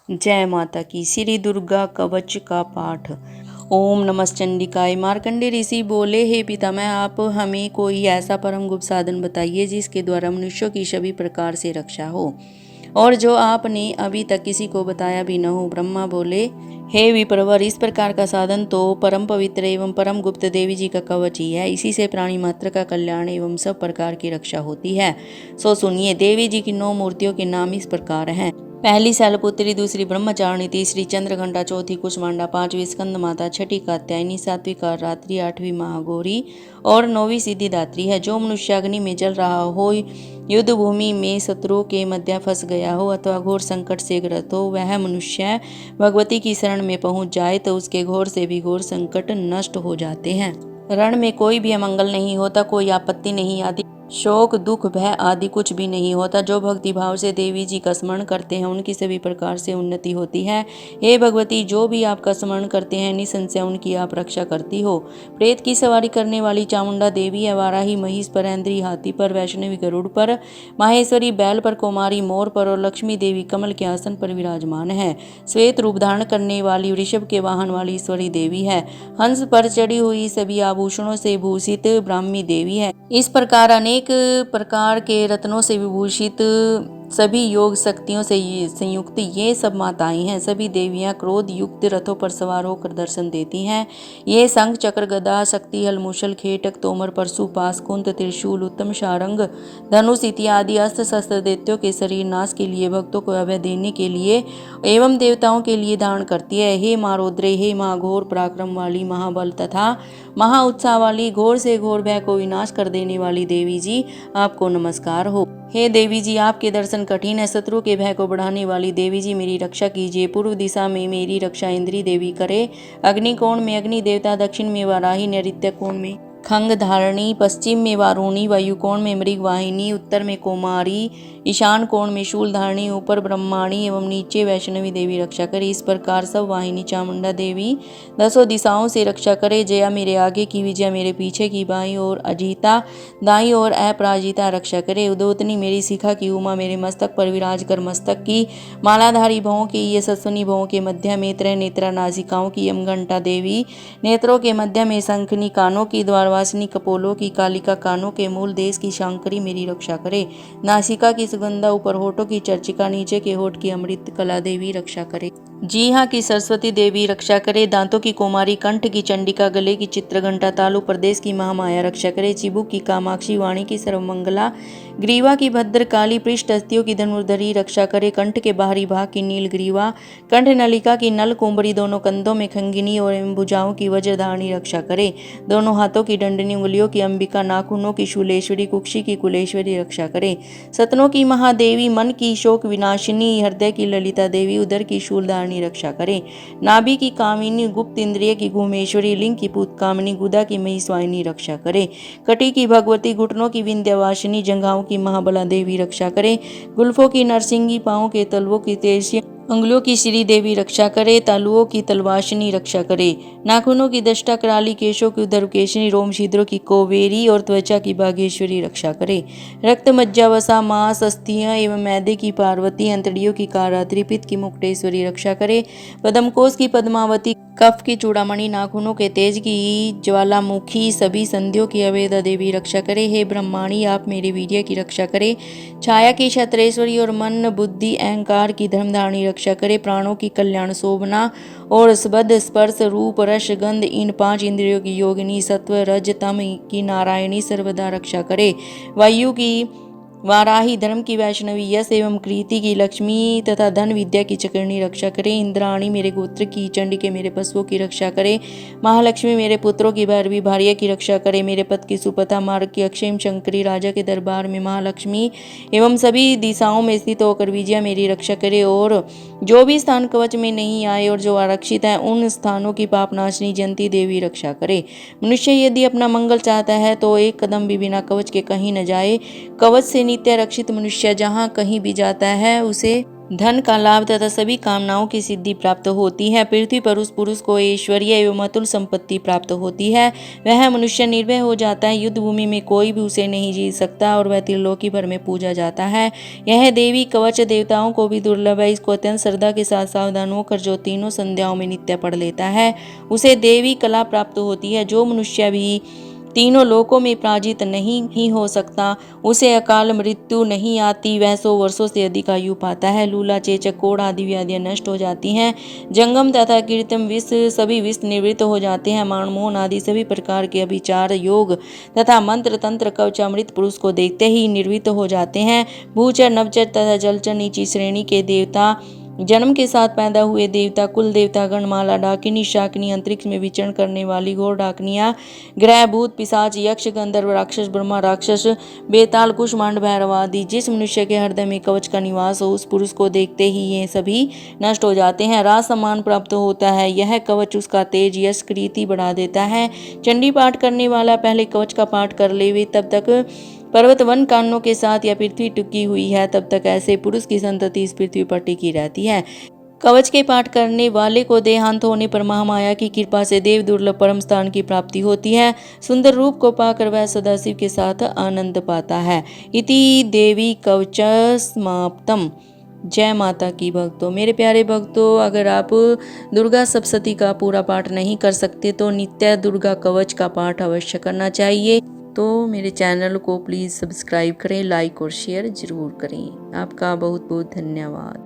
जय माता की। श्री दुर्गा कवच का पाठ। ओम नमश्चंडिकाय। मार्कंडेय ऋषि बोले, हे पितामह, आप हमें कोई ऐसा परम गुप्त साधन बताइए जिसके द्वारा मनुष्यों की सभी प्रकार से रक्षा हो और जो आपने अभी तक किसी को बताया भी न हो। ब्रह्मा बोले, हे विप्रवर, इस प्रकार का साधन तो परम पवित्र एवं परम गुप्त देवी जी का कवच ही है। इसी से प्राणी मात्र का कल्याण एवं सब प्रकार की रक्षा होती है। सो सुनिए, देवी जी की 9 मूर्तियों के नाम इस प्रकार हैं। पहली शैलपुत्री, दूसरी ब्रह्मचारिणी, तीसरी चंद्रघंटा, चौथी कुष्मांडा, पांचवी स्कंद माता, छठी कात्यायनी, सातवीं कालरात्रि, आठवीं महागौरी और 9वीं सिद्धिदात्री है। जो मनुष्य अग्नि में जल रहा हो, युद्ध भूमि में शत्रुओं के मध्य फंस गया हो अथवा घोर संकट से ग्रस्त हो, वह मनुष्य भगवती की शरण में पहुंच जाए तो उसके घोर से भी घोर संकट नष्ट हो जाते हैं। रण में कोई भी अमंगल नहीं होता, कोई आपत्ति नहीं आती, शोक दुख भय आदि कुछ भी नहीं होता। जो भक्ति भाव से देवी जी का स्मरण करते हैं उनकी सभी प्रकार से उन्नति होती है। हे भगवती, जो भी आपका स्मरण करते हैं निसंशय उनकी आप रक्षा करती हो। प्रेत की सवारी करने वाली चामुंडा देवी है। वाराही महिष पर, ऐन्द्री हाथी पर, वैष्णवी गरुड़ पर, माहेश्वरी बैल पर, कुमारी मोर पर और लक्ष्मी देवी कमल के आसन पर विराजमान है। श्वेत रूप धारण करने वाली वृषभ के वाहन वाली ईश्वरी देवी है। हंस पर चढ़ी हुई सभी आभूषणों से भूषित ब्राह्मी देवी है। इस प्रकार अनेक प्रकार के रत्नों से विभूषित सभी योग शक्तियों से संयुक्त ये सब माताएं हैं। सभी देवियां क्रोध युक्त रथों पर सवार होकर दर्शन देती हैं। ये शंख चक्र गदा शक्ति हल मूषल खेटक तोमर परशु पास कुंत त्रिशूल उत्तम शारंग धनुष इत्यादि अस्त्र शस्त्र दैत्यों के शरीर नाश के लिए, भक्तों को अभय देने के लिए एवं देवताओं के लिए धारण करती है। हे माँ रौद्रे, हे माँ घोर पराक्रम वाली, महाबल तथा महा उत्साह वाली, घोर से घोर भय को विनाश कर देने वाली देवी जी, आपको नमस्कार हो। हे देवी जी, आपके दर्शन कठिन है। शत्रु के भय को बढ़ाने वाली देवी जी, मेरी रक्षा कीजिए। पूर्व दिशा में मेरी रक्षा इंद्री देवी करे, अग्निकोण में अग्नि देवता, दक्षिण में वाराही, नैऋत्य कोण में खंग धारणी, पश्चिम में वारुणी, वायुकोण में मृगवाहिनी, उत्तर में कुमारी, ईशान कोण में शूलधारणी, ऊपर ब्रह्माणी एवं नीचे वैष्णवी देवी रक्षा करे। इस प्रकार सब वाहिनी चामुंडा देवी 10 दिशाओं से रक्षा करे। जया मेरे आगे की, विजया मेरे पीछे की, बाईं ओर अजिता, दाईं ओर अपराजिता रक्षा करे। उद्योतनी मेरी शिखा की, उमा मेरे मस्तक पर विराज कर मस्तक की, मालाधारी भवों की, यशस्विनी भवों के मध्य में, त्रय नेत्रा नासिकाओं की, यमघंटा देवी नेत्रों के मध्य में, शंखनी कानों की, द्वारवासिनी कपोलों की, कालिका कानों के मूल देश की, शांकरी मेरी रक्षा करे। नासिका की सुगंधा, ऊपर होठों की चर्चिका, नीचे के होठ की अमृत कला देवी रक्षा करे। जीहा की सरस्वती देवी रक्षा करे। दांतों की कुमारी, कंठ की चंडिका, गले की चित्रघंटा, तालु प्रदेश की महामाया रक्षा करे। चिबुक की कामाक्षी, वाणी की सर्वमंगला, ग्रीवा की भद्रकाली, पृष्ठ अस्थियों की धनुर्धरी रक्षा करे। कंठ के बाहरी भाग की नीलग्रीवा, कंठ नलिका की नल कुंबरी, दोनों कंधों में खंगिनी और भुजाओं की वज्रधारणी रक्षा करे। दोनों हाथों की दंडनी, उंगलियों की अंबिका, नाखूनों की शूलेश्वरी, कुक्षी की कुलेश्वरी रक्षा करे। सतनों की महादेवी, मन की शोक विनाशिनी, हृदय की ललिता देवी, उदर की शूलधारणी रक्षा करे। नाभि की कामिनी, गुप्त इंद्रिय की घुमेश्वरी, लिंग की पूतकामिनी, गुदा की महिस्वाहिनी रक्षा करे। कटी की भगवती, घुटनों की विंध्यवासिनी, जंघाओं की महाबला देवी रक्षा करे। गुल्फों की नरसिंगी, पांवों के तलवों की तेजसी, अंगुलियों की श्री देवी रक्षा करे। तालुओं की तलवाशिनी रक्षा करे। नाखूनों की दष्टा कराली, केशों की उदरकेशिनी, रोम छिद्रों की कोवेरी और त्वचा की बागेश्वरी रक्षा करे। रक्त मज्जा वसा, मांस अस्थियां एवं मैदे की पार्वती, अंतड़ियों की कारात्रि, पित्त की मुक्तेश्वरी रक्षा करे। पद्मकोश की पद्मावती, कफ की चूड़ामणि, नाखूनों के तेज की ज्वालामुखी, सभी संधियों की अवेदा देवी रक्षा करे। हे ब्रह्माणी, आप मेरे वीर्य की रक्षा करे। छाया की क्षत्रेश्वरी और मन बुद्धि अहंकार की धर्मधारणी रक्षा करे। प्राणों की कल्याण शोभना और स्बद स्पर्श रूप रस गंध, इन 5 इंद्रियों की योगिनी, सत्व रज तम की नारायणी सर्वदा रक्षा करे। वायु की वाराही, धर्म की वैष्णवी, यश एवं कृति की लक्ष्मी तथा धन विद्या की चक्रिणी रक्षा करे। इंद्राणी मेरे गोत्र की, चंडिके मेरे पशुओं की रक्षा करे। महालक्ष्मी मेरे पुत्रों की, भैरवी भार्या की रक्षा करे। मेरे पद की सुपथा, मार्ग की अक्षय शंकरी, राजा के दरबार में महालक्ष्मी एवं सभी दिशाओं में स्थित होकर विजया मेरी रक्षा करे। और जो भी स्थान कवच में नहीं आए और जो आरक्षित है उन स्थानों की पापनाशनी जयंती देवी रक्षा करे। मनुष्य यदि अपना मंगल चाहता है तो एक कदम भी बिना कवच के कहीं न जाए। कवच से नित्य रक्षित मनुष्य जहाँ कहीं भी जाता है उसे धन का लाभ तथा सभी कामनाओं की सिद्धि प्राप्त होती है। पृथ्वी पर उस पुरुष को ऐश्वर्य एवं अतुल संपत्ति प्राप्त होती है। वह मनुष्य निर्भय हो जाता है। युद्ध भूमि में कोई भी उसे नहीं जीत सकता और वह त्रिलोकी भर में पूजा जाता है। यह देवी कवच देवताओं को भी दुर्लभ है। इसको अत्यंत श्रद्धा के साथ सावधान होकर जो तीनों संध्याओं में नित्य पढ़ लेता है उसे देवी कला प्राप्त होती है। जो मनुष्य भी तीनों लोकों में पराजित नहीं हो सकता, उसे अकाल मृत्यु नहीं आती, वह 100 वर्षों से अधिक आयु पाता है। लूला, चेचक, कोढ़ आदि व्याधियां नष्ट हो जाती हैं। जंगम तथा कृत्रिम विष सभी विष निवृत्त हो जाते हैं। मानमोहन आदि सभी प्रकार के अभिचार योग तथा मंत्र तंत्र कवच अमृत पुरुष को देखते ही निर्वृत्त हो जाते हैं। भूचर, नभचर तथा जलचर नीची श्रेणी के देवता, जन्म के साथ पैदा हुए देवता, कुल देवता गण, माला डाकिनी, शाकिनी, अंतरिक्ष में विचरण करने वाली घोर डाकनियां, ग्रह, भूत, पिशाच, यक्ष, गंधर्व, राक्षस, ब्रह्मा राक्षस, बेताल, कुष्मांड, भैरव आदि जिस मनुष्य के हृदय में कवच का निवास हो उस पुरुष को देखते ही ये सभी नष्ट हो जाते हैं। राज सम्मान प्राप्त होता है। यह कवच उसका तेज यश कीर्ति बढ़ा देता है। चंडी पाठ करने वाला पहले कवच का पाठ कर ले, तब तक पर्वत वन कानों के साथ या पृथ्वी टिकी हुई है, तब तक ऐसे पुरुष की संतति इस पृथ्वी पर टिकी रहती है। कवच के पाठ करने वाले को देहांत होने पर महामाया की कृपा से देव दुर्लभ परम स्थान की प्राप्ति होती है। सुंदर रूप को पाकर वह सदाशिव के साथ आनंद पाता है। इति देवी कवच समाप्तम। जय माता की भक्तों। मेरे प्यारे भक्तों, अगर आप दुर्गा सप्तशती का पूरा पाठ नहीं कर सकते तो नित्य दुर्गा कवच का पाठ अवश्य करना चाहिए। तो मेरे चैनल को प्लीज़ सब्सक्राइब करें, लाइक और शेयर ज़रूर करें। आपका बहुत बहुत धन्यवाद।